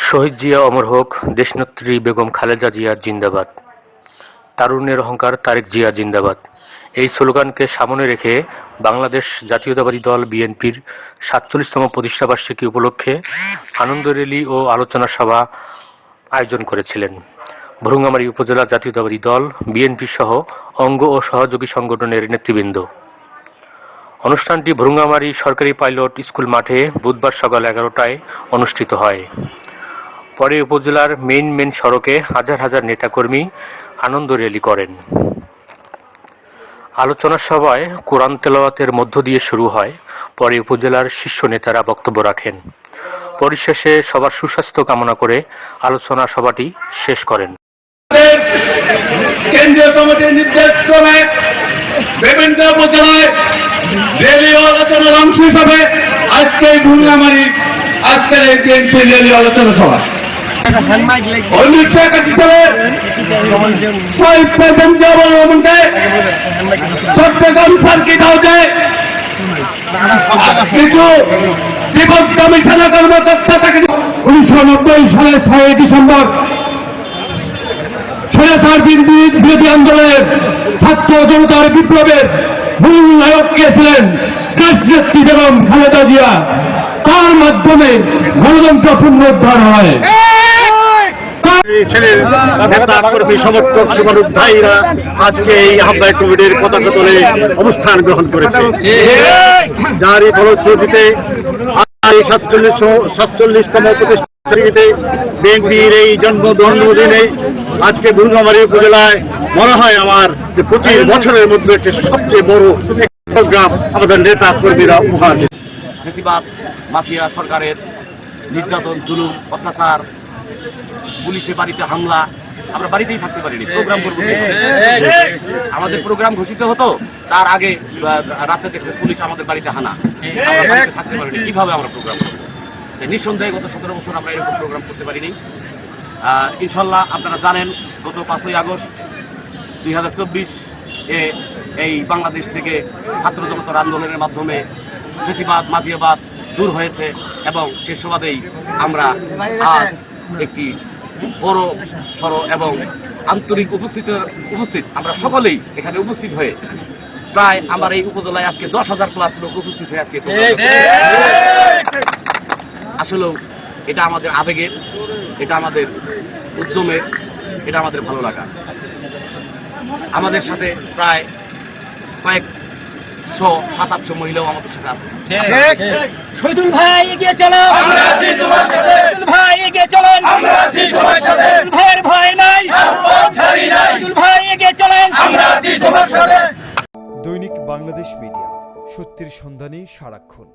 শহীদ জিয়া অমর হোক, দেশনেত্রী বেগম খালেদা জিয়া জিন্দাবাদ, তারুণ্যের অহংকার তারেক জিয়া জিন্দাবাদ এই স্লোগানকে সামনে রেখে বাংলাদেশ জাতীয়তাবাদী দল বিএনপির ৪৭তম প্রতিষ্ঠাবার্ষিকী উপলক্ষে আনন্দ র্যালি ও আলোচনা সভা আয়োজন করেছিলেন ভুরুঙ্গামারী উপজেলা জাতীয়তাবাদী দল বিএনপি সহ অঙ্গ ও সহযোগী সংগঠনের নেতৃবৃন্দ। অনুষ্ঠানটি ভুরুঙ্গামারী সরকারি পাইলট স্কুল মাঠে বুধবার সকাল ১১টায় অনুষ্ঠিত হয়। পরে উপজেলার মেইন সড়কে হাজার হাজার নেতাকর্মী আনন্দ র্যালি করেন। আলোচনা সভায় কোরআন তেলাওয়াতের মধ্য দিয়ে শুরু হয়। পরে উপজেলার শীর্ষ নেতারা বক্তব্য রাখেন। পরিশেষে সবার সুস্বাস্থ্য কামনা করে আলোচনা সভাটি শেষ করেন। কেন্দ্রীয় কমিটির নির্দেশ ক্রমে বিভিন্ন উপজেলায় র্যালি আলোচনার অংশ হিসাবে আজকে ভুরুঙ্গামারীর আজকের এই বিএনপি র্যালি আলোচনা সভা চট্টগ্রাম সার্কিট হাউসে কিছু বিপদগামী সেনা কর্মকর্তা তাকে ১৯৯০ সালের ৬ ডিসেম্বর স্বৈরাচার বিরোধী আন্দোলনের ছাত্র জনতার বিপ্লবের মূল নায়ক কে ছিলেন দেশনেত্রী বেগম খালেদা জিয়া। তার মাধ্যমে গণতন্ত্র পুনরুদ্ধার হয়। সমর্থক শুভানুধ্যায়ীরা আজকে এই আহ্বায়ক কমিটির পতাকা তোলে অবস্থান গ্রহণ করেছে, যারই ফলশ্রুতিতে ৪৭তম প্রতিষ্ঠাতে বিএনপির এই জন্মদিনে আজকে ভুরুঙ্গামারী উপজেলায় মনে হয় আমার ২৫ বছরের মধ্যে একটি সবচেয়ে বড় প্রোগ্রাম আমাদের নেতা কর্মীরা উপহার দিচ্ছে। ফ্যাসিবাদ মাফিয়া সরকারের নির্যাতন, জুলুম, অত্যাচার, পুলিশের বাড়িতে হামলা, আমরা বাড়িতেই থাকতে পারিনি। প্রোগ্রাম করবো, আমাদের প্রোগ্রাম ঘোষিত হতো, তার আগে রাতে দেখতে পুলিশ আমাদের বাড়িতে হানা, থাকতে পারিনি। কিভাবে আমরা প্রোগ্রাম করবো? নিঃসন্দেহে গত ১৭ বছর আমরা এরকম প্রোগ্রাম করতে পারিনি। ইনশাল্লাহ আপনারা জানেন গত ৫ই আগস্ট ২০২৪ এই বাংলাদেশ থেকে ছাত্র জনতার আন্দোলনের মাধ্যমে ফ্যাসিবাদ মাফিয়াবাদ দূর হয়েছে এবং সে সুবাদেই আমরা আজ একটি বড় সড় এবং আন্তরিক উপস্থিত আমরা সকলেই এখানে উপস্থিত হয়ে প্রায় আমার এই উপজেলায় আজকে ১০,০০০+ লোক উপস্থিত হয়ে আজকে আসলেও এটা আমাদের আবেগের, এটা আমাদের উদ্যমের, এটা আমাদের ভালো লাগা। আমাদের সাথে প্রায় কয়েকশো ৭০০ মহিলাও আমাদের সাথে আছে। শহীদুল ভাই এগিয়ে চলো, আমরা আছি তোমার সাথে। শহীদুল ভাই এগিয়ে চলেন, আমরা আছি তোমার সাথে। শহীদুল ভাইয়ের ভয় নাই, রাজপথ ছাড়ি নাই। শহীদুল ভাই এগিয়ে চলেন, আমরা আছি তোমার সাথে। দৈনিক বাংলাদেশ মিডিয়া, সত্যের সন্ধানে সারাক্ষণ।